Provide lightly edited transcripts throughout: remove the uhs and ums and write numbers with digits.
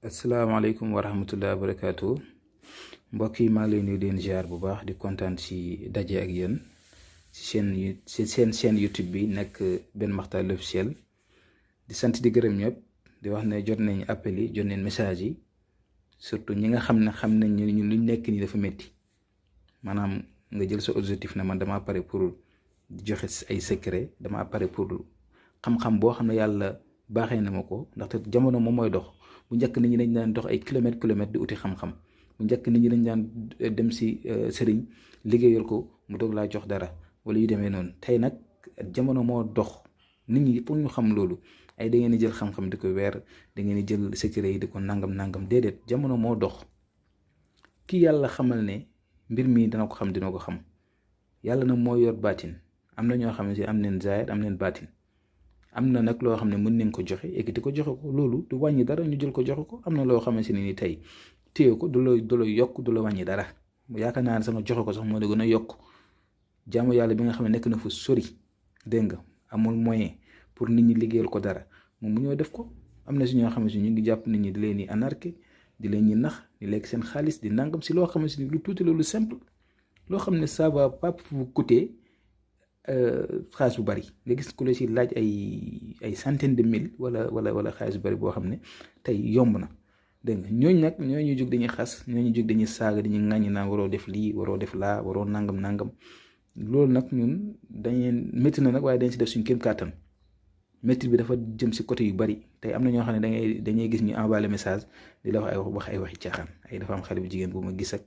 asalaamaaleykum wa rahmatulah barakaatu mbokk yi maa ngi leen di leen ziar bu baax di kontaan ci daje ak yéen ci seen chaîne YouTube bi nekk Ben Makhtar l'officiel di sant di gërëm ñëpp di wax ne jot nañ appel yi jot nañ message yi surtout ñi nga xam nañ ne ñun luñ nekk nii dafa métti maanaam nga jël sa objectif ne man damaa pare pour joxe ay secret damaa pare pour xam-xam boo xam ne yàlla baaxee na ma ko ndaxte jamono moom mooy dox. bu njëkk nit ñi dañ daan dox ay kilomètres di uti xam-xam bu njëkk nit ñi dañ daan dem si sëriñ liggéeyal ko mu doog laa jox dara wala yu demee noonu tey nag jamono moo dox nit ñi pour ñu xam loolu ay da ngeen di jël xam-xam di ko weer da ngeen di jël secret yi di ko nangam déedéet jamono moo dox ki yàlla xamal ne mbir mi dana ko xam dina ko xam yàlla nag moo yor baatin am na ñoo xam ne si am neen zaahir am neen baatin. am na nag loo xam ne mën nañ ko joxe ekkiti ko joxe ko loolu du wàññi dara ñu jël ko joxe ko am na loo xamante ne ni tey téye ko du la yokk du la wàññi dara yaakaar naa ne sama joxe ko sax moo la gën a yokk jaamu yàlla bi nga xam ne nekk na fu sori dégg nga amul moyen pour nit ñi liggéeyal ko dara moom mu ñoo def ko am na si ñoo xam ne si ñu ngi jàpp nit ñi di leen di anarqué di leen ñi nax di lekk seen xaalis di nangam si loo xamante ni lu tuuti la lu simple loo xam ne ça va pas vous coûter xaalis bu bari nga gis ku la ci laaj ay centaine de mille wala xaalis bu bari boo xam ne tey yomb na dégg nga ñooñu nag ñooñu jóg dañuy xas ñooñu jóg dañuy saaga dañuy ŋàññi naan waroo def lii waroo def laa waroo nangam loolu nag ñun dañuy métti na nag waaye dañ si def suñ kéem kàttan métti bi dafa jëm si côté yu bari tey am na ñoo xam ne dañuy gis ñu envoyé message di la wax ay waxi caaxaan ay dafa am xale bu jigéen bu ma gis ak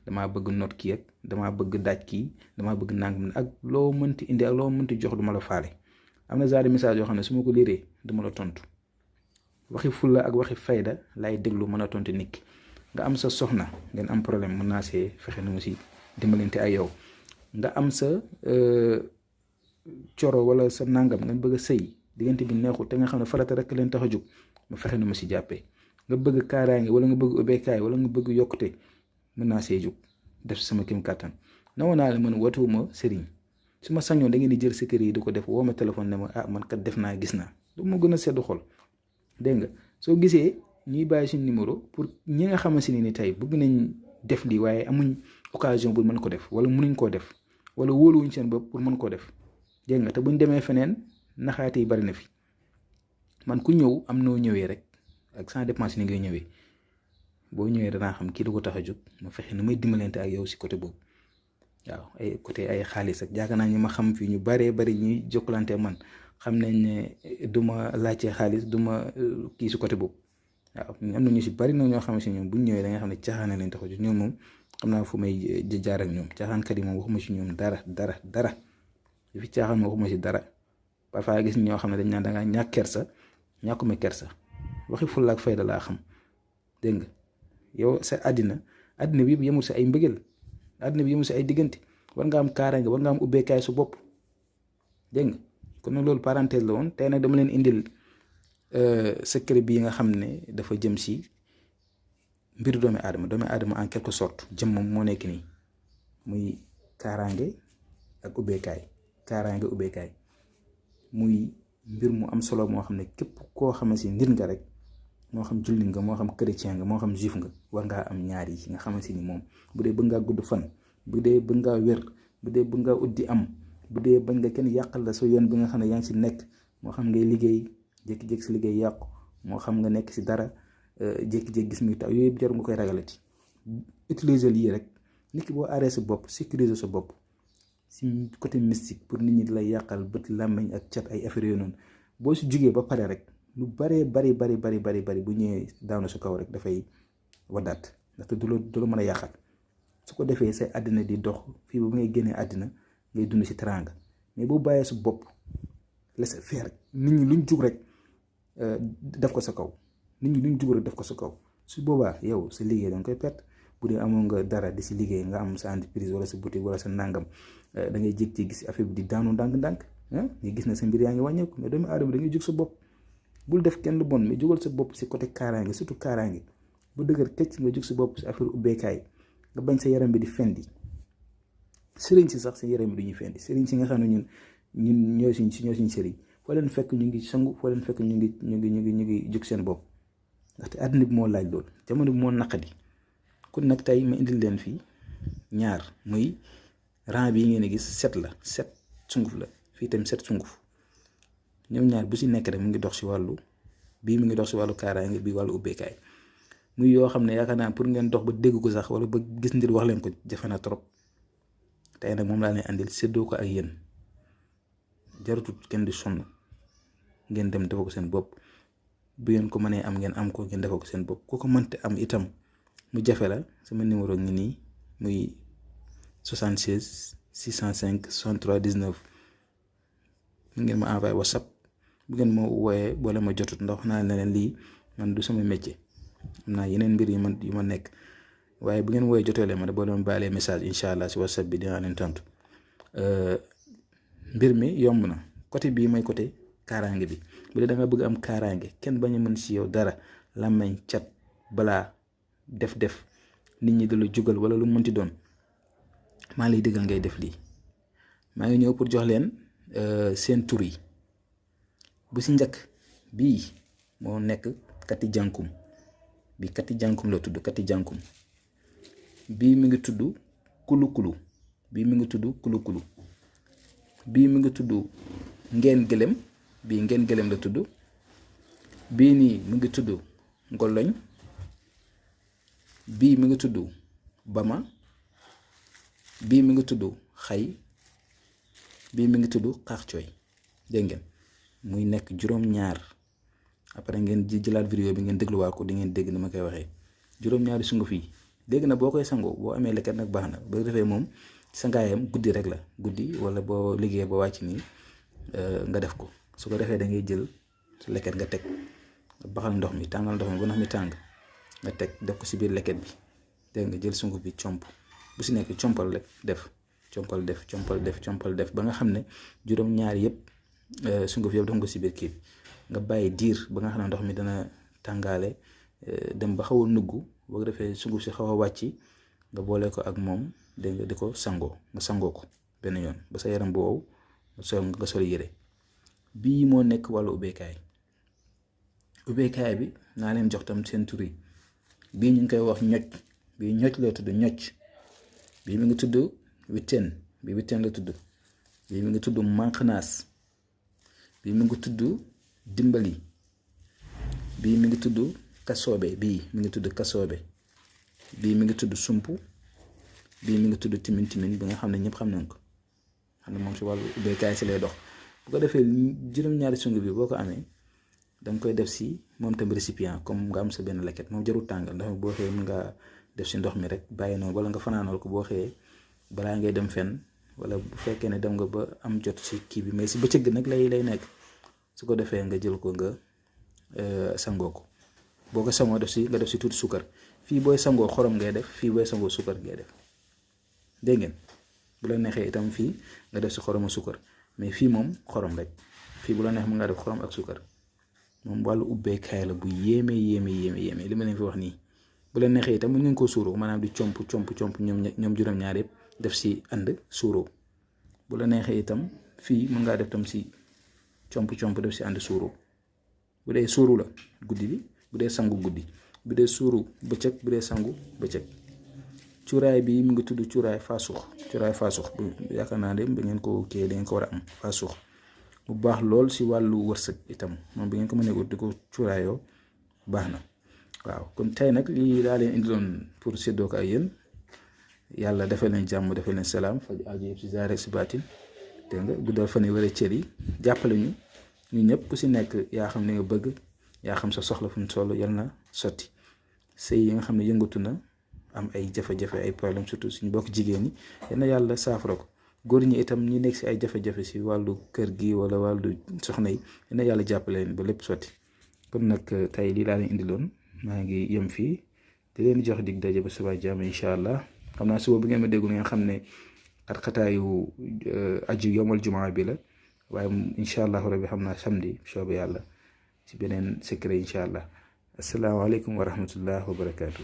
damaa bëgg note kii ak damaa bëgg daaj kii damaa bëgg nangam ak loo mënti indi ak loo mënti jox du ma la faale am na genre message yoo xam ne su ma ko liiree du ma la tontu waxi fulla ak waxi fayda lay déglu mën a tontu nit ki nga am sa soxna ngeen am problème mën naa see fexe nu mu si dimbalante ay yow nga am sa coro wala sa nangam ngeen bëgg a sëy diggante bi neexul te nga xam ne farata rek leen tax a jóg ma fexe nu ma si jàppee nga bëgg kaaraange wala nga bëgg ubbeekaay wala nga bëgg yokkute mën naa see jóg def sama kim kàttan nawoon naa la man watuwuma sëriñ su ma sañoon da ngeen di jël secret yi di ko def woo ma téléphone ne ma man kat def naa gis naa du ma gën a seddu xol dégg nga soo gisee ñuy bàyyi suñ numéro pour ñi nga xamante ni tey bëgg nañ def lii waaye amuñ occasion pour mën ko def wala mënuñ koo def wala wóoluwuñ seen bopp pour mën koo def dégg nga te buñ demee feneen naxaate yi bari na fi man ku ñëw am noo ñëwee rek ak sans dépense ni ngay ñëwee boo ñëwee danaa xam kii du ko tax a jóg ma fexe nu may dimbalante ak yow si côté boobu waaw ay côté ay xaalis ak yaakaar naa ñi ma xam fii ñu bari ñuy jokkalante man xam nañ ne du ma laajte xaalis du ma kii si côté boobu waaw am na ñu si bari nag ñoo xam si ñoom bu ñu ñëwee da nga xam ne caaxaan lañ tax a jóg ñoom moom xam naa fu may jaar ak ñoom caaxaankat yi moom waxuma si ñoom dara li fi caaxaan moom waxuma si dara parfois gis ñoo xam ne dañ naan da ngaa ñàkk kersa ñàkkuma kersa waxi fulla ak fayda laa xam dégg nga yow sa àddina bi yëpp yemul si ay mbëggeel àddina bi yemul si ay diggante war nga am kaaraange war nga am ubbeekaay su bopp dégg nga kon nag loolu parenthèse la woon tey nag dama leen indil secret bii nga xam ne dafa jëm si mbiru doomi aadama en quelque sorte jëm moom moo nekk nii muy kaaraange ak ubbeekaay muy mbir mu am solo moo xam ne képp koo xam si nit nga rek moo xam jullit nga moo xam chrétien nga moo xam juif nga war ngaa am ñaar yi nga xamante ni moom bu dee bëgg ngaa gudd fan bu dee bëgg ngaa wér bu dee bëgg ngaa ut di am bu dee bañ nga kenn yàqal la sa yoon bi nga xam ne yaa ngi si nekk moo xam ngay liggéey jékki-jékki si liggéey yàqu moo xam nga nekk si dara jékki-jékki gis muy taw yooyu yëpp jarul nga koy ragalati utiliser lii rek nit ki boo aaree sa bopp sécuriser sa bopp si côté mystique pour nit ñi di lay yàqal bët làmmiñ ak cat ay affaire yooyu noonu boo si jugee ba pare rek lu baree bari bu ñëwee daanu su kaw rek dafay waddaat ndaxte du la mën a yàqal su ko defee say àddina di dox fii ba ngay génnee àddina ngay dund si teraanga mais boo bàyyee su bopp laisser faire nit ñi luñ jug rek def ko sa kaw su boobaa yow sa liggéey danga koy perte bu dee amoon nga dara di si liggéey nga am sa entreprise wala sa boutique wala sa nangam da ngay jékki-jékki gis affaire bi di daanu ndànk-ndànk nga gis na sa mbir yaa ngi wàññeeku mais doomu aadama da ngay jug sa bopp bul def kenn lu bon mais jugal sa bopp si côté kaaraange surtout kaaraange bu dëgër këcc nga jug sa bopp si affaire ubbeekaay nga bañ sa yaram bi di fendi sëriñ si sax sa yaram bi du ñuy fendi sëriñ si nga xam ne ñun ñoo suñ sëriñ foo leen fekk ñu ngi sangu foo leen fekk ñu ngi jug seen bopp ndaxte àddina bi moo laaj loolu, jamono bi moo naqadi. kon nag tey ma indil leen fii ñaar, muy rang bi ngeen gis 7 la, 7 sunguf la, fii tam 7 sunguf. ñoom ñaar bu si nekk rek mu ngi dox si wàllu bii, mu ngi dox si wàllu kaaraange bi, wàllu ubbeekaay. muy yoo xam ne yaakaar naa pour ngeen dox ba dégg ko sax wala ba gis ndir wax leen ko jafe na trop. tey nag moom laa leen andil séddoo ko ak yéen, jarutut kenn di sonn, ngeen dem defoo ko seen bopp. bu ngeen ko mënee am ngeen am ko, ngeen defoo ko seen bopp. ku ko mënte am itam mu jafe la, sama numéro ngi nii muy 76 605 63 19. mu ngeen ma envoyé WhatsApp. bu ngeen ma wooyee boole ma jotut ndax naa ne leen lii man du sama métier, am naa yeneen mbir yu ma nekk, waaye bu ngeen wooyee jotee leen ma boole ma bàyyi message incha allah si WhatsApp bi dinaa leen tontu. mbir mi yomb na. côté bii mooy côté kaaraange bi. bu dee da nga bëgg am kaaraange, kenn bañ a mën si yow dara, làmmeñ, cat, balaa, def nit ñi da la jugal wala lu mënti doon, maa lay dëggal ngay def lii. maa ngi ñëw pour jox leen seen tur yi. bu si njëkk bii moo nekk kati jànkum bi, kati jànkum la tudd, kati jànkum. bii mi ngi tudd kulu bii mi ngi tudd kulu bii mi ngi tudd ngeen gëlem, bii ngeen gëlem la tudd. bii nii mi ngi tudd ngoloñ. bii mi ngi tudd bama. bii mi ngi tudd xay. bii mi ngi tudd xaaxcooy. dégg ngeen muy nekk juróom-ñaar. après ngeen jëlaat vidéo bi ngeen dégluwaat ko, di ngeen dégg ni ma koy waxee. juróom-ñaari sunguf yi dégg na boo koy sangoo, boo amee leket nag baax na. ba defee moom sangaayam guddi rek la, guddi wala boo liggéey ba wàcc nii nga def ko. su ko defee da ngay jël su leket nga teg, baxal ndox mi, tàngal ndox mi ba ndox mi tàng, nga teg def ko si biir leket bi. dégg nga jël sunguf bi comp, bu si nekk compal rek def, compal def ba nga xam ne juróom-ñaar yëpp sunguf yëpp def nga ko si biir kii bi. nga bàyyi diir ba nga xam ne ndox mi dana tàngaale dem ba xaw a nugg. boo ko defee sunguf si xaw a wàcc, nga boole ko ak moom, dégg nga di ko sangoo, nga sangoo ko benn yoon ba sa yaram bu wow nga sol yére. bii moo nekk wàllu ubbeekaay bi naa leen jox tam seen tur yi. bii ñu ngi koy wax ñocc, bii ñocc la tudd, ñocc. bii mi ngi tudd witten, bii witten la tudd. bii mi ngi tudd manqanaas. bii mi ngi tudd dimbali. bii mi ngi tudd kasoobe. bii mi ngi tudd kasoobe. bii mi ngi tudd sump. bii mi ngi tudd timin bi nga xam ne ñëpp xam nañ ko, xam ne moom si wàllu ubbeekaay si lay dox. bu ko defee juróom-ñaari sunguf bi boo ko amee danga koy def si moom tam récipient, comme nga am sa benn leket. moom jarul tàngal, ndax boo xëyee mën nga def si ndox mi rek bàyyi noonu, wala nga fanaanal ko boo xëyee balaa ngay dem fenn, wala bu fekkee ne dem nga ba am jot si kii bi, mais si bëccëg nag lay nekk. su ko defee nga jël ko nga sangoo ko. boo ko sangoo nga def si tuuti suukar. fii booy sangoo xorom ngay def, fii booy sangoo suukar ngay def. dégg ngeen bu la neexee itam fii nga def si xorom ak suukar, mais fii moom xorom rek. fii bu la neex mën nga def xorom ak suukar. moom wàllu ubbeekaay la bu yéeme li ma leen fi wax nii. bu la neexee itam mën ngeen koo suuroo, maanaam di comp ñoom juróom-ñaar yëpp def si ànd suuroo. bu la neexee itam fii mën ngaa def tam si comp def si ànd suuroo. bu dee suuru la guddi bi, bu dee sangu guddi, bu dee suuru bëccëg, bu dee sangu bëccëg. cuuraay bi mu ngi tudd cuuraay faasux bu yaakaar naa de ba ngeen ko kii da ngeen ko war a am faasux bu baax lool si wàllu wërsëg itam. moom bi ngeen ko mënee ut di ko cuuraayoo baax na. waaw kon tey nag lii daa leen indiloon pour séddoo ko ak yéen. yàlla defal leen jàmm, defal leen salaam, faj aajo yëpp si zaahir ak si baatin. dégg nga guddal fan yi wala cër yi, jàppale ñu ñëpp ku si nekk yaa xam ne nga bëgg, yaa xam sa soxla fu mu toll, yal na sotti. sëy yi nga xam ne yëngatu na am ay jafe-jafe, ay problème, surtout suñu bokk jigéen ñi, yal na yàlla saafara ko. góor ñi itam ñi nekk si ay jafe-jafe si wàllu kër gi wala wàllu soxna yi, yal na yàlla jàppale leen ba lépp sotti. kon nag tey lii laa leen indiloon, maa ngi yem fii di leen jox dig daje ba suba jàmm incha allah. xam naa suba bu ngeen ma déglu ngeen xam ne xat-xataayu aju yomal jumaa bi la, waaye incha allah rabbi xam naa samedi soobee yàlla si beneen secret incha allah. asalaamaaleykum wa rahmatullah wa barakaatu.